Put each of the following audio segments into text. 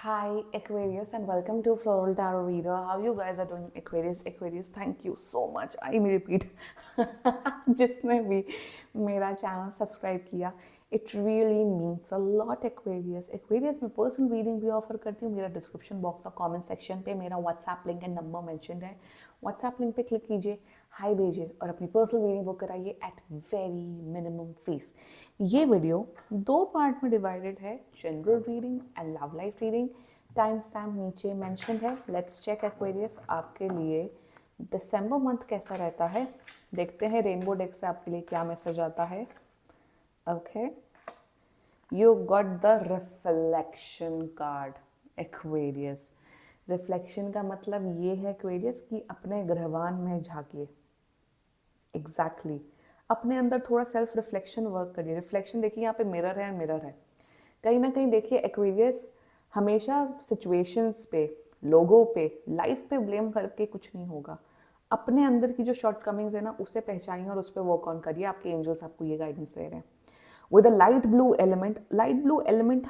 Hi Aquarius and welcome to Floral Tarot Reader. How you guys are doing Aquarius, thank you so much. I may repeat जिसने भी मेरा channel subscribe किया it really means a lot Aquarius मैं personal reading भी offer करती हूँ. मेरा description box और कमेंट सेक्शन पे मेरा WhatsApp link and number mention है. व्हाट्सएप लिंक पे क्लिक कीजिए, हाई भेजिए और अपनी पर्सनल रीडिंग बुक कराइए एट वेरी मिनिमम फीस. ये वीडियो दो पार्ट में डिवाइडेड है, general reading and love life reading. Time stamp नीचे मेंशन है. लेट्स चेक एक्वेरियस आपके लिए दिसंबर मंथ कैसा रहता है. देखते हैं रेनबो डेक से आपके लिए क्या मैसेज आता है. Okay, you got the reflection card Aquarius. Reflection का मतलब ये है एक्वेरियस कि अपने ग्रहवान में झांकिए. एग्जैक्टली अपने अंदर थोड़ा सेल्फ रिफ्लेक्शन वर्क करिए. रिफ्लेक्शन देखिए यहाँ पे मिरर है, मिरर है. कहीं ना कहीं देखिए एक्वेरियस हमेशा सिचुएशंस पे, लोगों पे, लाइफ पे ब्लेम करके कुछ नहीं होगा. अपने अंदर की जो शॉर्ट कमिंग्स है ना उसे पहचानिए और उस पर वर्क ऑन करिए. आपके एंजल्स आपको ये गाइडेंस दे रहे हैं. With a light blue element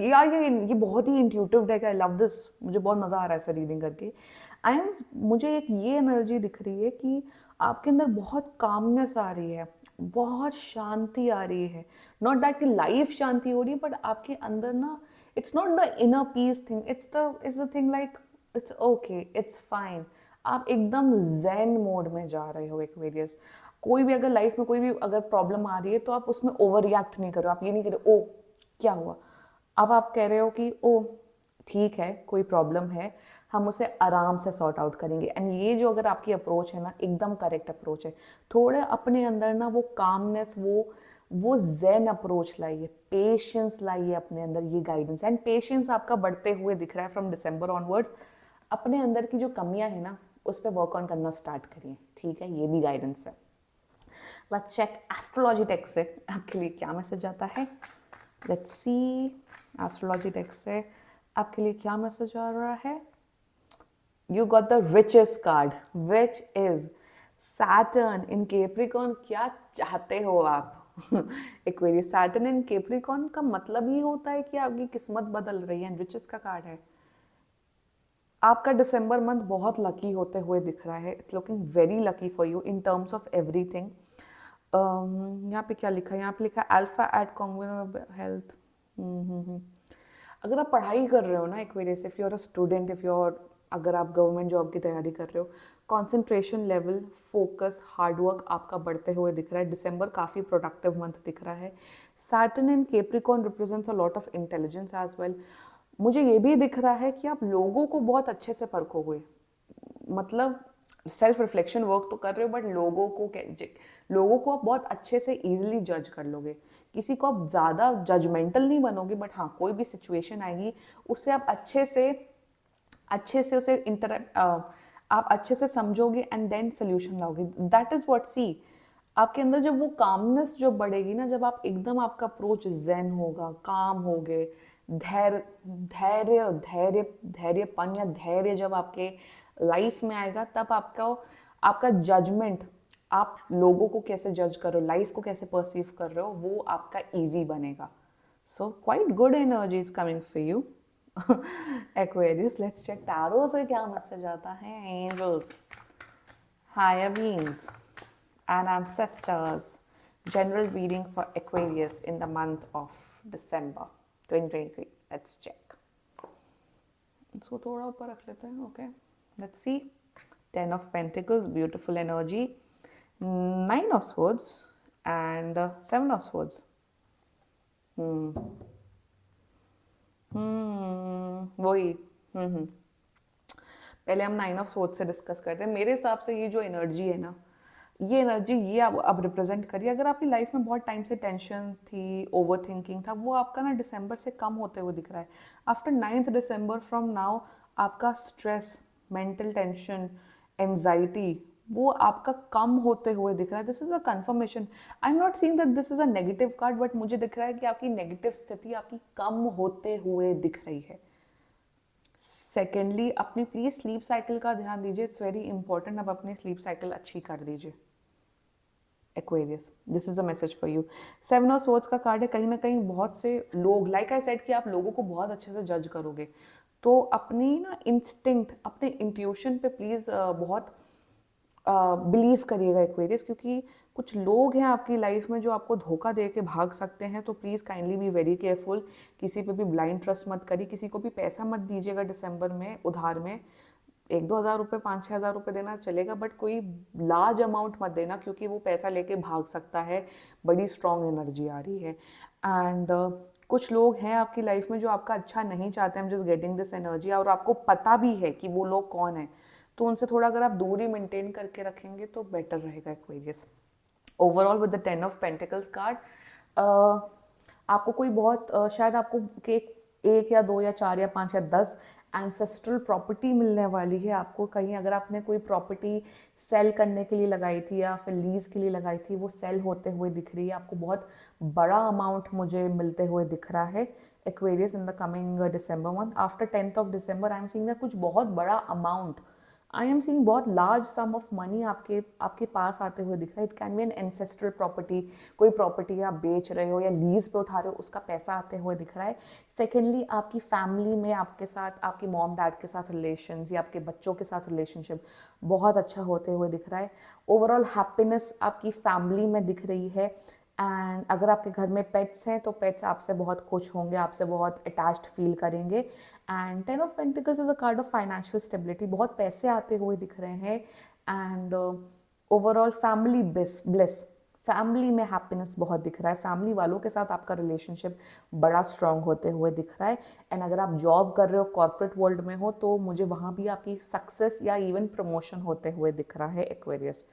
यार ये बहुत ही intuitive deck. I love this. मुझे बहुत मज़ा आ रहा है ऐसा रीडिंग करके. मुझे एक ये एनर्जी दिख रही है कि आपके अंदर बहुत कामनेस आ रही है, बहुत शांति आ रही है. नॉट दैट कि लाइफ शांति हो रही है, बट आपके अंदर ना it's not the inner peace thing, it's the thing like it's okay, it's fine. आप एकदम ज़ेन मोड में जा रहे हो एक्वेरियस. कोई भी अगर लाइफ में कोई भी अगर प्रॉब्लम आ रही है तो आप उसमें ओवर रिएक्ट नहीं करो. आप ये नहीं करो ओ क्या हुआ. अब आप कह रहे हो कि ओ ठीक है, कोई प्रॉब्लम है, हम उसे आराम से सॉर्ट आउट करेंगे. एंड ये जो अगर आपकी अप्रोच है ना एकदम करेक्ट अप्रोच है. थोड़े अपने अंदर ना वो कामनेस, वो ज़ेन अप्रोच लाइए, पेशेंस लाइए अपने अंदर. ये गाइडेंस एंड पेशेंस आपका बढ़ते हुए दिख रहा है फ्रॉम दिसंबर ऑनवर्ड्स. अपने अंदर की जो कमियां है ना उस पर वर्क ऑन करना स्टार्ट करिए. ठीक है, ये भी गाइडेंस है. लेट्स चेक एस्ट्रोलॉजी टेक्स्ट से आपके लिए क्या मैसेज आता है. लेट्स सी एस्ट्रोलॉजी टेक्स्ट से आपके लिए क्या मैसेज आ रहा है. You got the richest card, which is Saturn in Capricorn. क्या चाहते हो आप Aquarius. Saturn in Capricorn का मतलब ही होता है कि आपकी किस्मत बदल रही है. रिचेस का कार्ड है. आपका दिसंबर मंथ बहुत लकी होते हुए दिख रहा है. It's looking very lucky for you in terms of everything. यहाँ पे क्या लिखा है, यहाँ पे लिखा है अल्फा एट कॉन्ग्रुएंट हेल्थ. अगर आप पढ़ाई कर रहे हो ना Aquarius, if you are a student, if you are, अगर आप गवर्नमेंट जॉब की तैयारी कर रहे हो, कंसंट्रेशन लेवल, फोकस, हार्डवर्क आपका बढ़ते हुए दिख रहा है. दिसंबर काफ़ी प्रोडक्टिव मंथ दिख रहा है. Saturn in Capricorn represents a lot of intelligence as well. मुझे ये भी दिख रहा है कि आप लोगों को बहुत अच्छे से परखोगे. मतलब सेल्फ रिफ्लेक्शन वर्क तो कर रहे हो, बट लोगों को आप बहुत अच्छे से इजीली जज कर लोगे. किसी को आप ज़्यादा जजमेंटल नहीं बनोगे, बट हाँ कोई भी सिचुएशन आएगी उससे आप अच्छे से उसे आप अच्छे से समझोगे एंड देन सोल्यूशन लाओगे. दैट इज व्हाट सी. आपके अंदर जब वो कामनेस जो बढ़ेगी ना, जब आप एकदम, आपका अप्रोच zen होगा, काम होगे, धैर्य धैर्य धैर्य धैर्यपन या धैर्य जब आपके लाइफ में आएगा, तब आपका जजमेंट, आप लोगों को कैसे जज कर रहे हो, लाइफ को कैसे परसीव कर रहे हो, वो आपका इजी बनेगा. So quite good energy is coming for you Aquarius. Let's check tarot से क्या मैसेज आता है. Angels, higher beings and ancestors. General reading for Aquarius in the month of December 2023. Let's check. इसको थोड़ा ऊपर रख लेते हैं. Okay, let's see. 10 of Pentacles, beautiful energy. 9 of Swords and 7 of Swords. वही. पहले हम 9 ऑफ सोर्ड्स से डिस्कस करते हैं. मेरे हिसाब से ये जो एनर्जी है ना, ये एनर्जी ये अब रिप्रेजेंट करिए. अगर आपकी लाइफ में बहुत टाइम से टेंशन थी, ओवर थिंकिंग था, वो आपका ना दिसंबर से कम होते हुए दिख रहा है. After 9th December from now आपका स्ट्रेस, मेंटल टेंशन, एंजाइटी, वो आपका कम होते हुए दिख रहा है. This is a confirmation. I am not seeing that this is a negative card, but मुझे दिख रहा है कि आपकी नेगेटिव स्थिति आपकी कम होते हुए दिख रही है. सेकेंडली, अपनी प्लीज स्लीप साइकिल का ध्यान दीजिए. It's very important. अब अपनी स्लीप साइकिल अच्छी कर दीजिए. Aquarius, this is a message for you. Seven of swords का कार्ड है। कहीं ना कहीं बहुत से लोग, लाइक आई सेड कि आप लोगों को बहुत अच्छे से जज करोगे, तो अपनी ना इंस्टिंक्ट, अपने इंट्यूशन पे प्लीज़ बहुत बिलीव करिएगा एक्वेरियस, क्योंकि कुछ लोग हैं आपकी लाइफ में जो आपको धोखा दे के भाग सकते हैं। तो please kindly be very careful. किसी पे भी ब्लाइंड ट्रस्ट मत करिए, किसी को भी पैसा मत दीजिएगा दिसंबर में उधार में। 1-2 हज़ार रुपये, 5-6 हज़ार रुपये देना चलेगा, बट कोई लार्ज अमाउंट मत देना, क्योंकि वो पैसा लेके भाग सकता है। बड़ी स्ट्रॉन्ग एनर्जी आ रही है। एंड कुछ लोग हैं आपकी लाइफ में जो आपका अच्छा नहीं चाहते हैं, जस्ट गेटिंग दिस एनर्जी, और आपको पता भी है कि वो लोग कौन है, तो उनसे थोड़ा अगर आप दूरी मेंटेन करके रखेंगे तो बेटर रहेगा Aquarius. Overall with the 10 of pentacles card, आपको कोई बहुत शायद आपको एक या 2 या 4 या 5 या 10 एंसेस्ट्रल प्रॉपर्टी मिलने वाली है आपको कहीं। अगर आपने कोई प्रॉपर्टी सेल करने के लिए लगाई थी या फिर लीज के लिए लगाई थी, वो सेल होते हुए दिख रही है आपको। बहुत बड़ा अमाउंट मुझे मिलते हुए दिख रहा है Aquarius in the coming December month. After 10th of December I am seeing that कुछ बहुत बड़ा अमाउंट, आई एम सीइंग बहुत लार्ज सम ऑफ मनी आपके पास आते हुए दिख रहा है। It can be an ancestral property, कोई प्रॉपर्टी आप बेच रहे हो या लीज पे उठा रहे हो, उसका पैसा आते हुए दिख रहा है। सेकेंडली, आपकी फैमिली में आपके साथ, आपकी मॉम डैड के साथ रिलेशंस या आपके बच्चों के साथ रिलेशनशिप बहुत अच्छा होते हुए दिख रहा है। ओवरऑल हैप्पीनेस आपकी फैमिली में दिख रही है। एंड अगर आपके घर में पेट्स हैं तो पेट्स आपसे बहुत खुश होंगे, आपसे बहुत अटैच्ड फील करेंगे। And 10 of pentacles is a card of financial stability, बहुत पैसे आते हुए दिख रहे हैं। And overall family bliss, family में हैप्पीनेस बहुत दिख रहा है। फैमिली वालों के साथ आपका रिलेशनशिप बड़ा स्ट्रांग होते हुए दिख रहा है। एंड अगर आप जॉब कर रहे हो, कॉर्पोरेट वर्ल्ड में हो, तो मुझे वहाँ भी आपकी सक्सेस या इवन प्रमोशन होते हुए दिख रहा है Aquarius.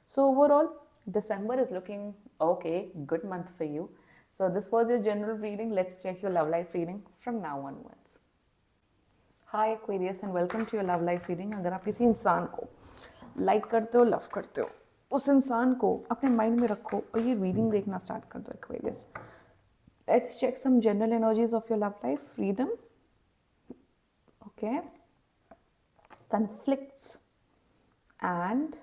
So overall December is looking okay, good month for you. So this was your general reading. Let's check your love life reading from now onwards. Hi Aquarius and welcome to your love life reading. अगर आप किसी इंसान को like करते हो, love करते हो, उस इंसान को अपने माइंड में रखो और ये रीडिंग देखना स्टार्ट कर दो Aquarius. Let's check some general energies of your love life. Freedom, okay, conflicts and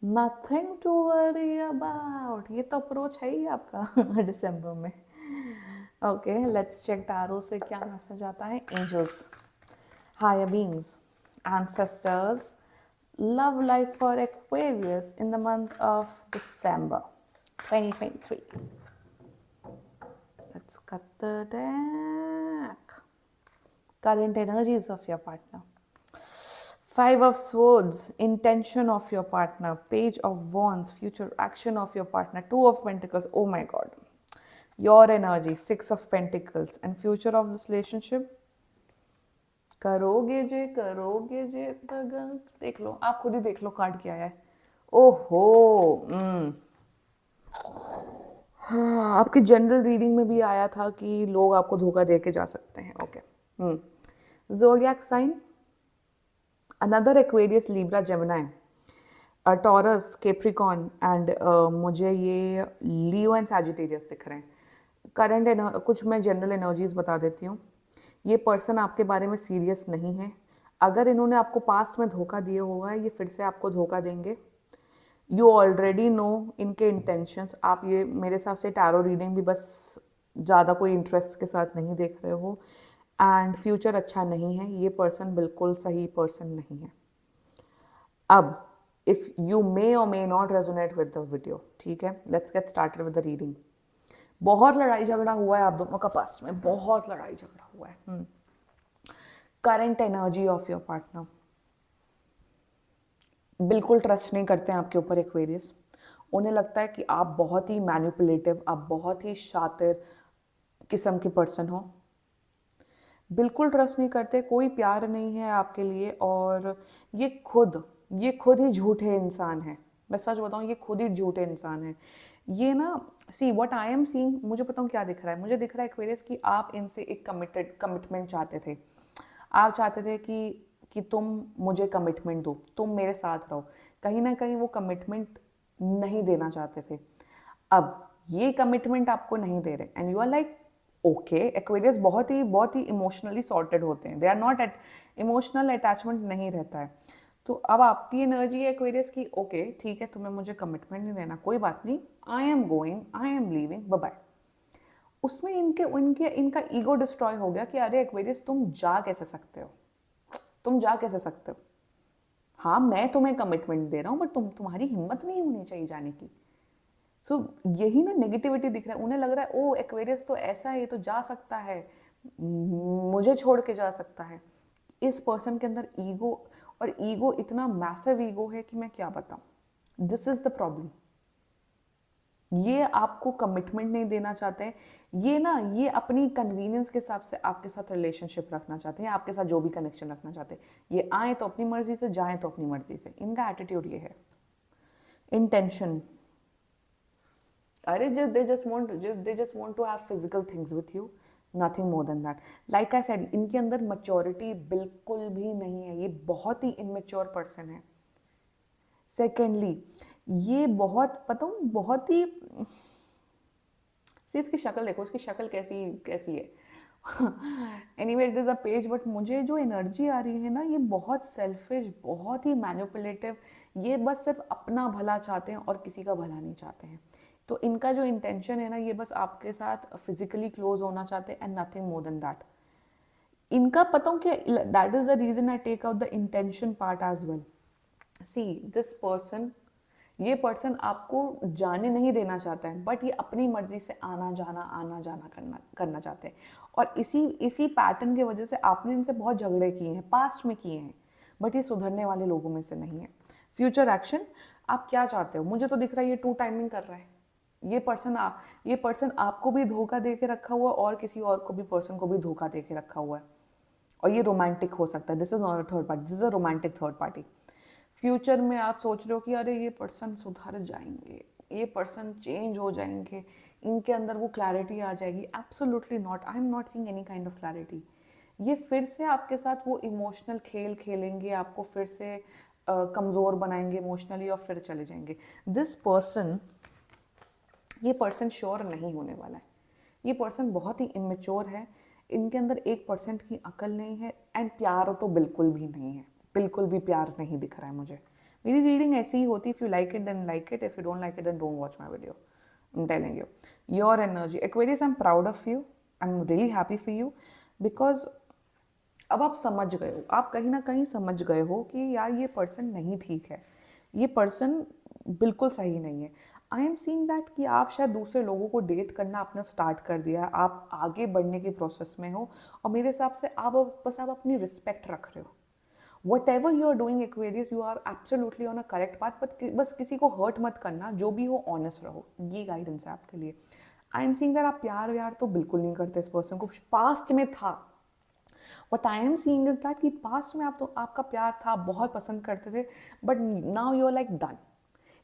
nothing to worry about. ये तो अप्रोच है ही आपका दिसंबर में। ओके, लेट्स चेक टैरो से क्या मैसेज आता है। Angels, higher beings, ancestors, love life for Aquarius in the month of December 2023। Let's cut the deck. Current energies of your partner. 5 of Swords, intention of your partner. Page of Wands, future action of your partner. 2 of Pentacles, oh my god. Your energy, 6 of Pentacles. And future of this relationship. करोगे जे दगा। देख लो, आप खुद ही देख लो card क्या है। ओहो, हाँ, आपकी जनरल रीडिंग में भी आया था कि लोग आपको धोखा दे के जा सकते हैं। Okay, zodiac sign, another Aquarius, Libra, Gemini, Taurus, Capricorn and मुझे ये Leo and Sagittarius दिख रहे हैं। करंट कुछ मैं जनरल एनर्जीज बता देती हूँ। ये पर्सन आपके बारे में सीरियस नहीं है। अगर इन्होंने आपको पास्ट में धोखा दिया हुआ है, ये फिर से आपको धोखा देंगे। यू ऑलरेडी नो इनके इंटेंशंस। आप ये मेरे हिसाब से टैरो रीडिंग भी बस ज़्यादा कोई इंटरेस्ट के साथ नहीं देख रहे हो। एंड फ्यूचर अच्छा नहीं है। ये पर्सन बिल्कुल सही पर्सन नहीं है। अब इफ यू मे और may not resonate with the video, ठीक है, let's get started with the reading. बहुत लड़ाई झगड़ा हुआ है आप दोनों का पास्ट में, बहुत लड़ाई झगड़ा हुआ है। Current energy of your partner, बिल्कुल ट्रस्ट नहीं करते हैं आपके ऊपर एक्वेरियस। उन्हें लगता है कि आप बहुत ही मैनिपुलेटिव, आप बहुत ही शातिर किस्म के पर्सन हो। बिल्कुल ट्रस्ट नहीं करते, कोई प्यार नहीं है आपके लिए। और ये खुद ही झूठे इंसान है। मैं सच बताऊं, ये खुद ही झूठे इंसान है। ये ना, see what I am seeing, मुझे बताऊं क्या दिख रहा है। मुझे दिख रहा है एक्वेरियस कि आप इनसे एक कमिटमेंट चाहते थे। आप चाहते थे कि तुम मुझे कमिटमेंट दो, तुम मेरे साथ रहो। कहीं ना कहीं वो कमिटमेंट नहीं देना चाहते थे। अब ये कमिटमेंट आपको नहीं दे रहे and you are like okay. Aquarius बहुत ही इमोशनली सॉर्टेड होते हैं। They are not at emotional attachment नहीं रहता है। तो अब आपकी एनर्जी है एक्वेरियस की, ओके ठीक है, तुम्हें मुझे कमिटमेंट नहीं देना, कोई बात नहीं, I am going, I am leaving, bye bye. उसमें इनका ईगो डिस्ट्रॉय हो गया कि अरे एक्वेरियस तुम जा कैसे सकते हो, तुम जा कैसे सकते हो, हाँ मैं तुम्हें कमिटमेंट दे रहा हूँ बट तुम्हारी हिम्मत नहीं होनी चाहिए जाने की। सो यही ना नेगेटिविटी दिख रहा है, उन्हें लग रहा है ओ एक्वेरियस तो ऐसा है, ये तो जा सकता है, मुझे छोड़ के जा सकता है। इस पर्सन के अंदर ईगो, और ईगो इतना मैसिव ईगो है कि मैं क्या बताऊं। This is the problem. ये आपको कमिटमेंट नहीं देना चाहते हैं, ये अपनी कन्वीनियंस के हिसाब से आपके साथ रिलेशनशिप रखना चाहते हैं, आपके साथ जो भी कनेक्शन रखना चाहते हैं, ये आए तो अपनी मर्जी से, जाए तो अपनी मर्जी से, इनका एटीट्यूड ये है। इंटेंशन, अरे they just want to have physical things with you, nothing more than that. Like I said, इनके अंदर मैच्योरिटी बिल्कुल भी नहीं है, ये बहुत ही इमेच्योर पर्सन है। सेकेंडली, ये बहुत पता हूँ बहुत ही सी, इसकी शक्ल देखो, इसकी शक्ल कैसी कैसी है। Anyway it is a page, but मुझे जो एनर्जी आ रही है ना, ये बहुत सेल्फिश, बहुत ही मैनिपुलेटिव, ये बस सिर्फ अपना भला चाहते हैं और किसी का भला नहीं चाहते हैं। तो इनका जो इंटेंशन है ना, ये बस आपके साथ फिजिकली क्लोज होना चाहते हैं and nothing more than that. इनका पता हूँ कि that is the reason I take out the intention part as well. See this person, ये पर्सन आपको जाने नहीं देना चाहता है, बट ये अपनी मर्जी से आना जाना करना चाहते हैं। और इसी इसी पैटर्न की वजह से आपने इनसे बहुत झगड़े किए हैं, पास्ट में किए हैं, बट ये सुधरने वाले लोगों में से नहीं है। फ्यूचर एक्शन, आप क्या चाहते हो? मुझे तो दिख रहा है ये टू टाइमिंग कर रहा है। ये पर्सन आपको भी धोखा दे के रखा हुआ है और किसी और को भी, पर्सन को भी धोखा दे के रखा हुआ है। और ये रोमांटिक हो सकता है, this is not a third party, this is a romantic third party. Future में आप सोच रहे हो कि अरे ये पर्सन सुधर जाएंगे, ये पर्सन चेंज हो जाएंगे, इनके अंदर वो क्लैरिटी आ जाएगी। Absolutely not, I am not seeing any kind of clarity. ये फिर से आपके साथ वो इमोशनल खेल खेलेंगे, आपको फिर से कमज़ोर बनाएंगे इमोशनली और फिर चले जाएंगे। दिस पर्सन, ये पर्सन श्योर नहीं होने वाला है। ये पर्सन बहुत ही इमेच्योर है, इनके अंदर 1% की अकल नहीं है, एंड प्यार तो बिल्कुल भी नहीं है, बिल्कुल भी प्यार नहीं दिख रहा है मुझे। मेरी रीडिंग ऐसी ही होती है, if you like it then like it, if you don't like it then don't watch my video. I am telling you, your energy Aquarius, I am proud of you, I am really happy for you, because अब आप समझ गए हो, आप कहीं ना कहीं समझ गए हो कि यार ये पर्सन नहीं ठीक है, ये पर्सन बिल्कुल सही नहीं है। आई एम सीइंग दैट कि आप शायद दूसरे लोगों को डेट करना अपना स्टार्ट कर दिया, आप आगे बढ़ने के प्रोसेस में हो, और मेरे हिसाब से आप आप अपनी रिस्पेक्ट रख रहे हो। Whatever you are doing Aquarius, you are absolutely on a correct path, but बस किसी को हर्ट मत करना, जो भी हो ऑनेस्ट रहो, ये गाइडेंस है आपके लिए। आई एम सीइंग दैट आप प्यार व्यार तो बिल्कुल नहीं करते इस पर्सन को, पास्ट में था। What I am seeing is that कि पास्ट में आप तो आपका प्यार था, बहुत पसंद करते थे, but now you are like done.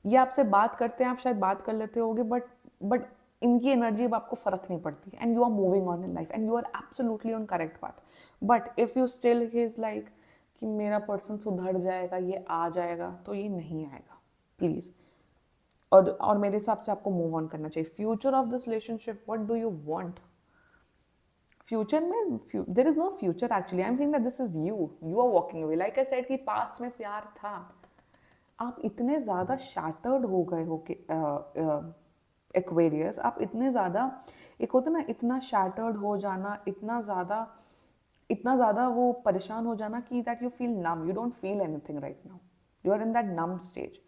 ये आपसे बात करते हैं, आप शायद बात कर लेते होगे, बट इनकी एनर्जी अब आपको फर्क नहीं पड़ती, and you are moving on in life and you are absolutely on correct path. But if you still is like कि मेरा पर्सन सुधर जाएगा, ये आ जाएगा, तो ये नहीं आएगा प्लीज। और मेरे हिसाब से आपको मूव ऑन करना चाहिए। Future of this relationship, what do you want? Future में there is no future actually, I am saying that this is you are walking away. Like I said कि पास्ट में प्यार था, आप इतने ज़्यादा शैटर्ड हो गए हो कि एक्वेरियस, आप इतने ज़्यादा, एक होता ना इतना शैटर्ड हो जाना, इतना ज़्यादा वो परेशान हो जाना कि that you feel numb, you don't feel anything right now, you are in that numb stage.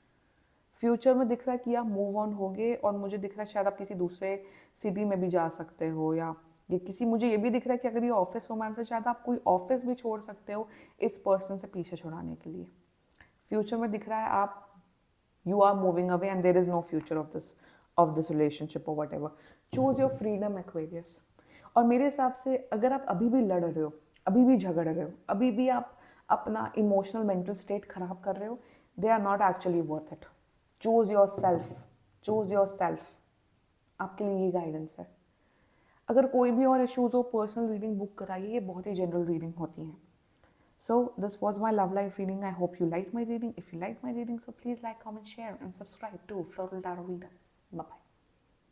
Future में दिख रहा है कि आप मूव ऑन हो गए, और मुझे दिख रहा है शायद आप किसी दूसरे सिटी में भी जा सकते हो, या ये किसी, मुझे ये भी दिख रहा है कि अगर ये ऑफिस रोमांस है, शायद आप कोई ऑफिस भी छोड़ सकते हो इस पर्सन से पीछे छुड़ाने के लिए। फ्यूचर में दिख रहा है आप, you are moving away and there is no future of this relationship और whatever. Choose your freedom Aquarius. और मेरे हिसाब से अगर आप अभी भी लड़ रहे हो, अभी भी झगड़ रहे हो, अभी भी आप अपना इमोशनल मेंटल स्टेट खराब कर रहे हो, they are not actually worth it. Choose yourself, choose yourself, आपके लिए ये गाइडेंस है। अगर कोई भी और इश्यूज हो, पर्सनल रीडिंग बुक कराइए, ये बहुत ही जनरल रीडिंग होती हैं। So this was my love life reading. I hope you liked my reading. If you liked my reading, so please like, comment, share and subscribe to Floral Tarot Reader. Bye bye.